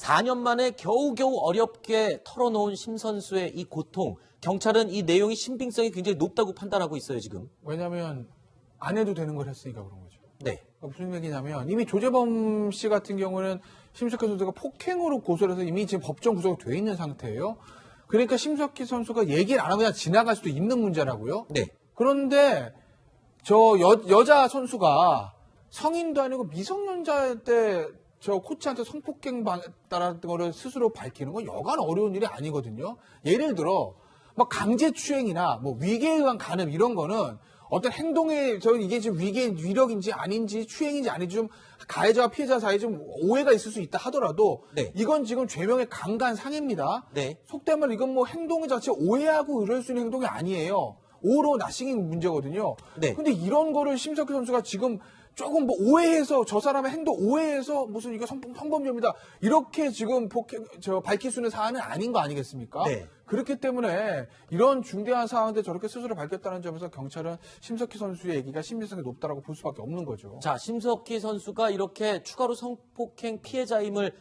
4년 만에 겨우겨우 어렵게 털어놓은 심 선수의 이 고통, 경찰은 이 내용이 신빙성이 굉장히 높다고 판단하고 있어요, 지금. 왜냐하면 안 해도 되는 걸 했으니까 그런 거죠. 네. 그러니까 무슨 얘기냐면 이미 조재범 씨 같은 경우는 심석희 선수가 폭행으로 고소를 해서 이미 지금 법정 구속이 돼 있는 상태예요. 그러니까 심석희 선수가 얘기를 안 하고 그냥 지나갈 수도 있는 문제라고요. 네. 그런데 저 여자 선수가 성인도 아니고 미성년자 때 저 코치한테 성폭행 당했다는 거를 스스로 밝히는 건 여간 어려운 일이 아니거든요. 예를 들어 막 강제추행이나 뭐 위계에 의한 간음 이런 거는 어떤 행동에 이게 지금 위력인지 아닌지 추행인지 아닌지 좀 가해자와 피해자 사이에 좀 오해가 있을 수 있다 하더라도 네. 이건 지금 죄명의 강간상해입니다. 네. 속된 말 이건 뭐 행동 자체 오해하고 이럴 수 있는 행동이 아니에요. 오로 나싱인 문제거든요. 네. 근데 이런 거를 심석희 선수가 지금 조금 뭐 오해해서 저 사람의 행동 오해해서 무슨 이거 성범죄입니다. 이렇게 지금 밝힐 수 있는 사안은 아닌 거 아니겠습니까? 네. 그렇기 때문에 이런 중대한 사안인데 저렇게 스스로 밝혔다는 점에서 경찰은 심석희 선수의 얘기가 신빙성이 높다라고 볼 수밖에 없는 거죠. 자, 심석희 선수가 이렇게 추가로 성폭행 피해자임을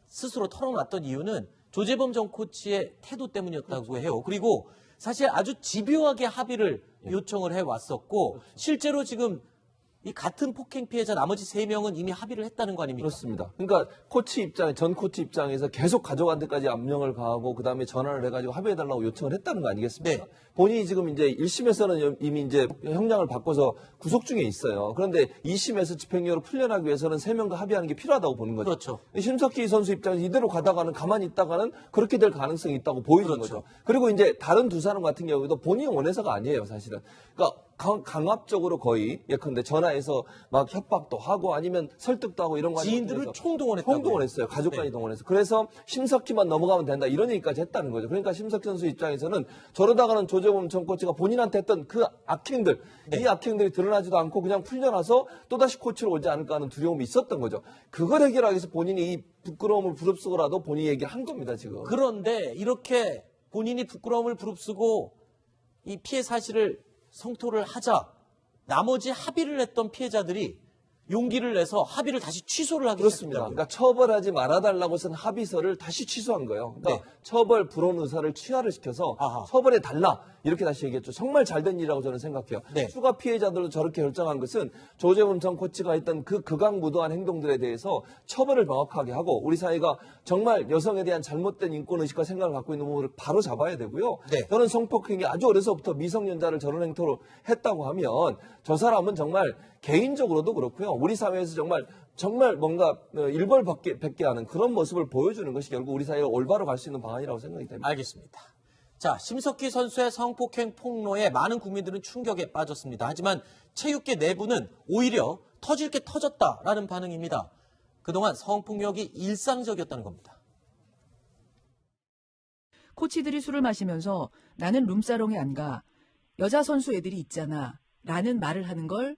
스스로 털어놨던 이유는 조재범 전 코치의 태도 때문이었다고 해요. 그리고 사실 아주 집요하게 합의를 요청을 해왔었고 실제로 지금 이 같은 폭행 피해자 나머지 3명은 이미 합의를 했다는 거 아닙니까? 그렇습니다. 그러니까 전 코치 입장에서 계속 가져간 데까지 압력을 가하고 그다음에 전화를 해가지고 합의해달라고 요청을 했다는 거 아니겠습니까? 네. 본인이 지금 이제 1심에서는 이미 이제 형량을 바꿔서 구속 중에 있어요. 그런데 2심에서 집행유예로 풀려나기 위해서는 3명과 합의하는 게 필요하다고 보는 거죠. 그렇죠. 심석희 선수 입장에서 이대로 가다가는 가만히 있다가는 그렇게 될 가능성이 있다고 보이는 그렇죠. 거죠. 그리고 이제 다른 두 사람 같은 경우에도 본인이 원해서가 아니에요, 사실은. 그러니까 강압적으로 거의 예컨대 전화해서 막 협박도 하고 아니면 설득도 하고 이런 거 지인들을 총동원했다고요? 총동원했어요. 가족까지 네. 동원해서. 그래서 심석희만 넘어가면 된다 이런 얘기까지 했다는 거죠. 그러니까 심석희 선수 입장에서는 저러다가는 조재범 전 코치가 본인한테 했던 그 악행들 네. 이 악행들이 드러나지도 않고 그냥 풀려나서 또다시 코치로 오지 않을까 하는 두려움이 있었던 거죠. 그걸 해결하기 위해서 본인이 이 부끄러움을 부릅쓰고라도 본인이 얘기를 한 겁니다. 지금. 그런데 이렇게 본인이 부끄러움을 부릅쓰고 이 피해 사실을 성토를 하자 나머지 합의를 했던 피해자들이 용기를 내서 합의를 다시 취소를 하기 그렇습니다. 시작했다고요. 그러니까 처벌하지 말아달라고 쓴 합의서를 다시 취소한 거예요. 그러니까 네. 처벌 불온 의사를 취하를 시켜서 아하. 처벌해 달라 이렇게 다시 얘기했죠. 정말 잘된 일이라고 저는 생각해요. 네. 추가 피해자들도 저렇게 결정한 것은 조재범 전 코치가 했던 그 극악무도한 행동들에 대해서 처벌을 명확하게 하고 우리 사회가 정말 여성에 대한 잘못된 인권의식과 생각을 갖고 있는 부분을 바로 잡아야 되고요. 네. 저는 성폭행이 아주 어려서부터 미성년자를 저런 행태로 했다고 하면 저 사람은 정말 개인적으로도 그렇고요. 우리 사회에서 정말 뭔가 일벌백계 하는 그런 모습을 보여주는 것이 결국 우리 사회가 올바로 갈 수 있는 방안이라고 생각이 됩니다. 알겠습니다. 자, 심석희 선수의 성폭행 폭로에 많은 국민들은 충격에 빠졌습니다. 하지만 체육계 내부는 오히려 터질 게 터졌다라는 반응입니다. 그동안 성폭력이 일상적이었다는 겁니다. 코치들이 술을 마시면서 나는 룸사롱에 안 가. 여자 선수 애들이 있잖아. 라는 말을 하는 걸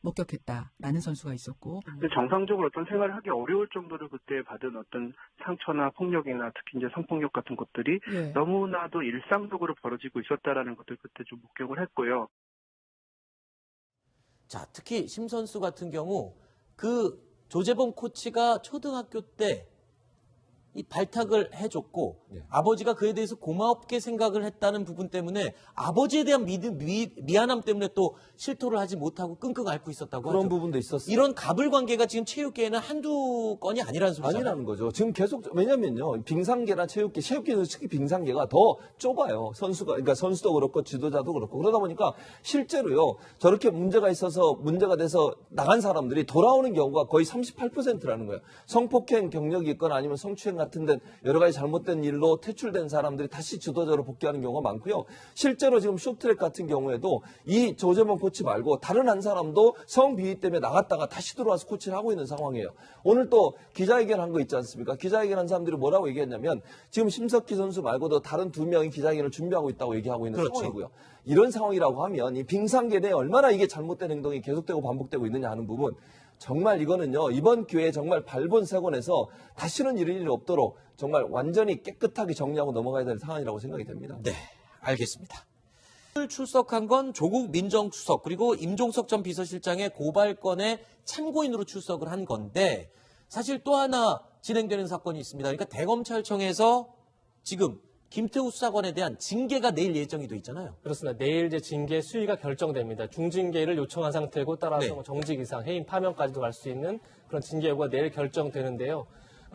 목격했다라는 선수가 있었고. 정상적으로 어떤 생활을 하기 어려울 정도로 그때 받은 어떤 상처나 폭력이나 특히 이제 성폭력 같은 것들이 예. 너무나도 일상적으로 벌어지고 있었다라는 것들 그때 좀 목격을 했고요. 자, 특히 심 선수 같은 경우 그 조재범 코치가 초등학교 때 이 발탁을 해줬고 네. 아버지가 그에 대해서 고맙게 생각을 했다는 부분 때문에 아버지에 대한 미안함 때문에 또 실토를 하지 못하고 끙끙 앓고 있었다고 그런 하죠. 부분도 있었어요. 이런 갑을 관계가 지금 체육계에는 한두 건이 아니라는 소리잖아요. 아니라는 거죠. 지금 계속 왜냐면요 빙상계나 체육계에서 특히 빙상계가 더 좁아요. 그러니까 선수도 그렇고 지도자도 그렇고 그러다 보니까 실제로요 저렇게 문제가 돼서 나간 사람들이 돌아오는 경우가 거의 38%라는 거예요. 성폭행 경력이 있거나 아니면 성추행 같은 데 여러 가지 잘못된 일로 퇴출된 사람들이 다시 지도자로 복귀하는 경우가 많고요. 실제로 지금 쇼트트랙 같은 경우에도 이 조재범 코치 말고 다른 한 사람도 성비위 때문에 나갔다가 다시 들어와서 코치를 하고 있는 상황이에요. 오늘 또 기자회견 한 거 있지 않습니까? 기자회견 한 사람들이 뭐라고 얘기했냐면 지금 심석희 선수 말고도 다른 2명이 기자회견을 준비하고 있다고 얘기하고 있는 그렇죠. 상황이고요. 이런 상황이라고 하면 이 빙상계 내에 얼마나 이게 잘못된 행동이 계속되고 반복되고 있느냐 하는 부분 정말 이거는요 이번 기회에 정말 발본색원에서 다시는 이런 일이 없도록 정말 완전히 깨끗하게 정리하고 넘어가야 될 상황이라고 생각이 됩니다. 네, 알겠습니다. 출석한 건 조국 민정수석 그리고 임종석 전 비서실장의 고발건의 참고인으로 출석을 한 건데 사실 또 하나 진행되는 사건이 있습니다. 그러니까 대검찰청에서 지금 김태우 수사관에 대한 징계가 내일 예정이 돼 있잖아요. 그렇습니다. 내일 이제 징계 수위가 결정됩니다. 중징계를 요청한 상태고 따라서 네. 뭐 정직 이상, 해임 파면까지도 갈 수 있는 그런 징계 여부가 내일 결정되는데요.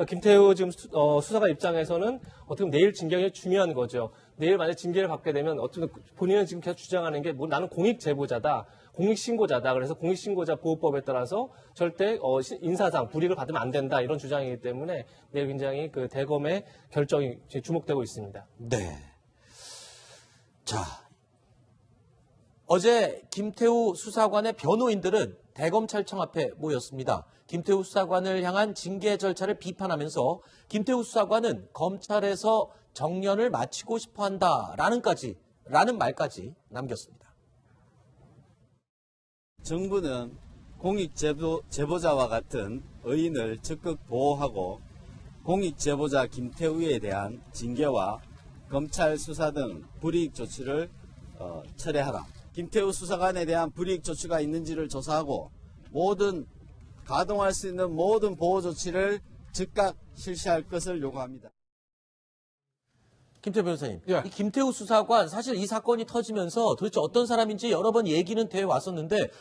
김태우 지금 수사관 입장에서는 어떻게 보면 내일 징계가 중요한 거죠. 내일 만약 징계를 받게 되면 어떤 본인은 지금 계속 주장하는 게 뭐 나는 공익 제보자다, 공익 신고자다. 그래서 공익 신고자 보호법에 따라서 절대 인사상 불이익을 받으면 안 된다 이런 주장이기 때문에 내일 굉장히 그 대검의 결정이 주목되고 있습니다. 네. 자, 어제 김태우 수사관의 변호인들은 대검찰청 앞에 모였습니다. 김태우 수사관을 향한 징계 절차를 비판하면서 김태우 수사관은 검찰에서 정년을 마치고 싶어 한다라는 말까지 남겼습니다. 정부는 공익 제보자와 같은 의인을 적극 보호하고 공익 제보자 김태우에 대한 징계와 검찰 수사 등 불이익 조치를 철회하라. 김태우 수사관에 대한 불이익 조치가 있는지를 조사하고 가동할 수 있는 모든 보호 조치를 즉각 실시할 것을 요구합니다. 김태우 변호사님, 예. 이 김태우 수사관 사실 이 사건이 터지면서 도대체 어떤 사람인지 여러 번 얘기는 돼 왔었는데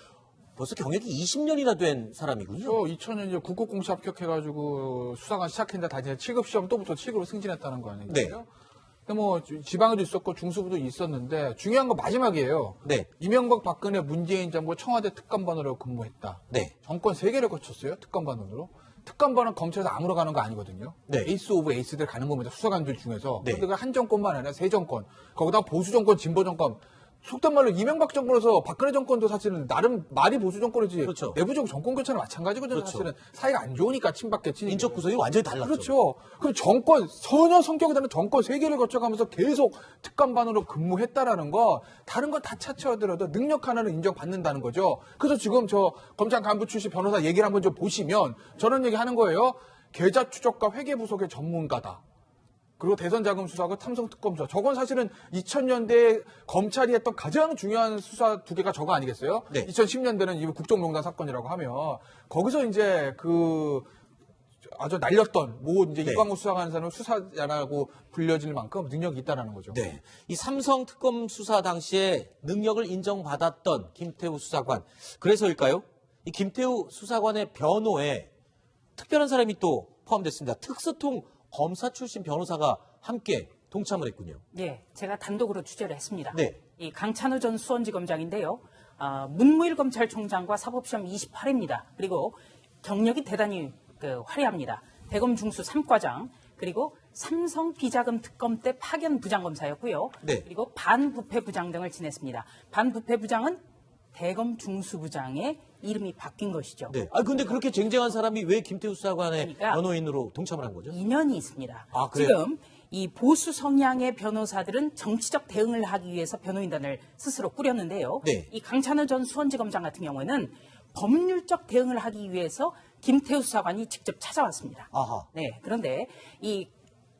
벌써 경력이 20년이나 된 사람이군요. 2000년 이제 국고공시 합격해가지고 수사관 시작했는데 다 이제 7급 시험 또부터 7급으로 승진했다는 거 아니에요? 네. 근데 뭐 지방에도 있었고 중수부도 있었는데 중요한 건 마지막이에요. 네. 이명박 박근혜 문재인 정부 청와대 특감반으로 근무했다. 네. 정권 3개를 거쳤어요. 특감반으로. 특감반은 검찰에서 아무로 가는 거 아니거든요. 네. 에이스 오브 에이스들 가는 겁니다. 수사관들 중에서. 네. 근데 그 한 정권만 아니라 3정권. 거기다 보수 정권, 진보 정권. 속된 말로 이명박 정권에서 박근혜 정권도 사실은 나름 말이 보수 정권이지. 그렇죠. 내부적 정권 교체는 마찬가지거든요. 그렇죠. 사실은 사이가 안 좋으니까 친박계 친이. 인적 구성이 완전히 달랐죠. 그렇죠. 그럼 정권, 전혀 성격이 다른 정권 3개를 거쳐가면서 계속 특감반으로 근무했다라는 거, 다른 건 다 차치하더라도 능력 하나는 인정받는다는 거죠. 그래서 지금 저 검찰 간부 출신 변호사 얘기를 한번 좀 보시면 저런 얘기 하는 거예요. 계좌 추적과 회계 부속의 전문가다. 그리고 대선자금수사하고 탐성특검수사. 저건 사실은 2000년대 검찰이 했던 가장 중요한 수사 2개가 저거 아니겠어요? 네. 2010년대는 이 국정농단 사건이라고 하면 거기서 이제 그 아주 날렸던 이제 네. 이광우 수사관은 사람은 수사자라고 불려질 만큼 능력이 있다라는 거죠. 네. 이 삼성 특검 수사 당시에 능력을 인정받았던 김태우 수사관. 그래서일까요? 이 김태우 수사관의 변호에 특별한 사람이 또 포함됐습니다. 특수통 검사 출신 변호사가 함께 동참을 했군요. 예, 제가 단독으로 취재를 했습니다. 네. 이 강찬우 전 수원지검장인데요. 문무일 검찰총장과 사법시험 28회입니다. 그리고 경력이 대단히 화려합니다. 대검 중수 3과장, 그리고 삼성 비자금 특검 때 파견 부장검사였고요. 네. 그리고 반부패 부장 등을 지냈습니다. 반부패 부장은 대검 중수부장의 이름이 바뀐 것이죠. 네. 근데 그렇게 쟁쟁한 사람이 왜 김태우 수사관의 그러니까 변호인으로 동참을 한 거죠? 인연이 있습니다. 아, 그래요? 지금 이 보수 성향의 변호사들은 정치적 대응을 하기 위해서 변호인단을 스스로 꾸렸는데요. 네. 이 강찬우 전 수원지검장 같은 경우에는 법률적 대응을 하기 위해서 김태우 수사관이 직접 찾아왔습니다. 아하. 네. 그런데 이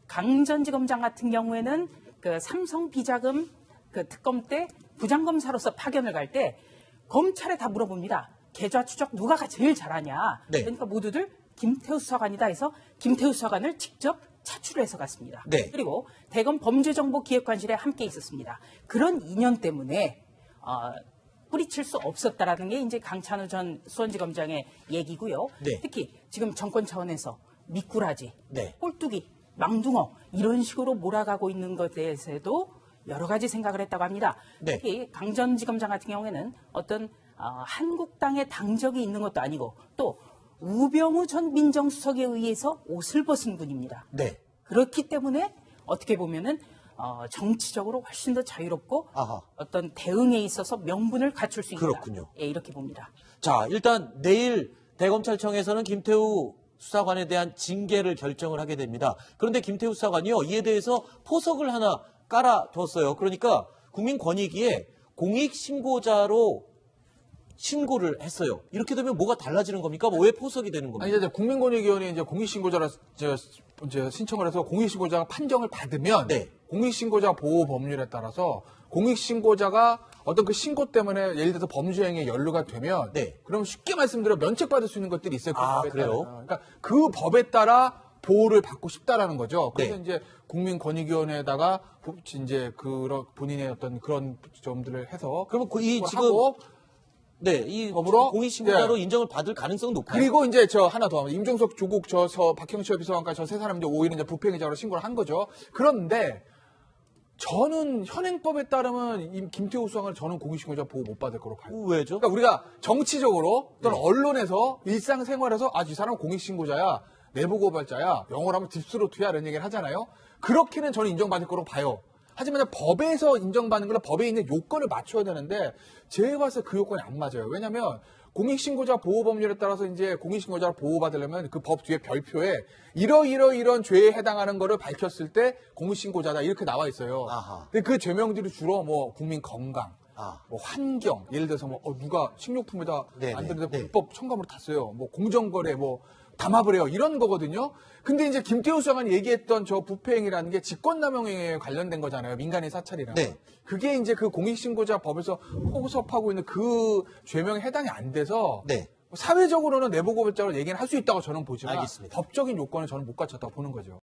강 전 지검장 같은 경우에는 그 삼성 비자금 그 특검 때 부장검사로서 파견을 갈 때 검찰에 다 물어봅니다. 계좌 추적 누가 제일 잘하냐. 네. 그러니까 모두들 김태우 수사관이다 해서 김태우 수사관을 직접 차출을 해서 갔습니다. 네. 그리고 대검 범죄정보기획관실에 함께 있었습니다. 그런 인연 때문에 뿌리칠 수 없었다라는 게 이제 강찬우 전 수원지검장의 얘기고요. 네. 특히 지금 정권 차원에서 미꾸라지, 네. 꼴뚜기, 망둥어 이런 식으로 몰아가고 있는 것에 대해서도 여러 가지 생각을 했다고 합니다. 네. 특히 강 전 지검장 같은 경우에는 어떤 한국당의 당적이 있는 것도 아니고 또 우병우 전 민정수석에 의해서 옷을 벗은 분입니다. 네. 그렇기 때문에 어떻게 보면은 정치적으로 훨씬 더 자유롭고 아하. 어떤 대응에 있어서 명분을 갖출 수 있다. 그렇군요. 예, 이렇게 봅니다. 자, 일단 내일 대검찰청에서는 김태우 수사관에 대한 징계를 결정을 하게 됩니다. 그런데 김태우 수사관이요, 이에 대해서 포석을 하나 깔아뒀어요. 그러니까 국민권익위에 공익신고자로 신고를 했어요. 이렇게 되면 뭐가 달라지는 겁니까? 뭐 왜 포석이 되는 겁니까? 아니, 이제 국민권익위원회 이제 공익신고자라 이제 신청을 해서 공익신고자가 판정을 받으면 네. 공익신고자 보호 법률에 따라서 공익신고자가 어떤 그 신고 때문에 예를 들어서 범죄행위에 연루가 되면 네. 그럼 쉽게 말씀드려 면책받을 수 있는 것들이 있어요. 그 아, 법에 그래요? 따라서. 그러니까 그 법에 따라 보호를 받고 싶다라는 거죠. 그래서 네. 이제 국민권익위원회에다가 이제 그런 본인의 어떤 그런 점들을 해서 그러면 이 지금 하고 네, 이 법으로 공익신고자로 네. 인정을 받을 가능성은 높아요. 그리고 이제 저 하나 더 임종석 조국 박형철 비서관까지 저 세 사람 이제 5일은 이제 부패행위자로 신고를 한 거죠. 그런데 저는 현행법에 따르면 김태우 수상을 저는 공익신고자 보호 못 받을 거로 봐요. 왜죠? 그러니까 우리가 정치적으로 또는 네. 언론에서 일상생활에서 이 사람은 공익신고자야, 내부고발자야, 영어로 하면 딥스로트야 이런 얘기를 하잖아요. 그렇게는 저는 인정받을 거로 봐요. 하지만 법에서 인정받는 거는 법에 있는 요건을 맞춰야 되는데 제가 봤을 때 그 요건이 안 맞아요. 왜냐하면 공익신고자 보호법률에 따라서 이제 공익신고자를 보호받으려면 그 법 뒤에 별표에 이런 죄에 해당하는 거를 밝혔을 때 공익신고자다 이렇게 나와 있어요. 아하. 근데 그 죄명들이 주로 뭐 국민 건강, 아. 뭐 환경, 예를 들어서 뭐 누가 식료품에다 네네. 안 되는데 네. 불법 첨가물을 탔어요. 뭐 공정거래, 뭐 담합을 해요. 이런 거거든요. 근데 이제 김태우 수장관이 얘기했던 저 부패행위라는 게 직권남용에 관련된 거잖아요. 민간인 사찰이랑. 네. 그게 이제 그 공익신고자 법에서 포섭하고 있는 그 죄명에 해당이 안 돼서 네. 사회적으로는 내부고발자로 얘기는 할 수 있다고 저는 보지만 알겠습니다. 법적인 요건을 저는 못 갖췄다고 보는 거죠.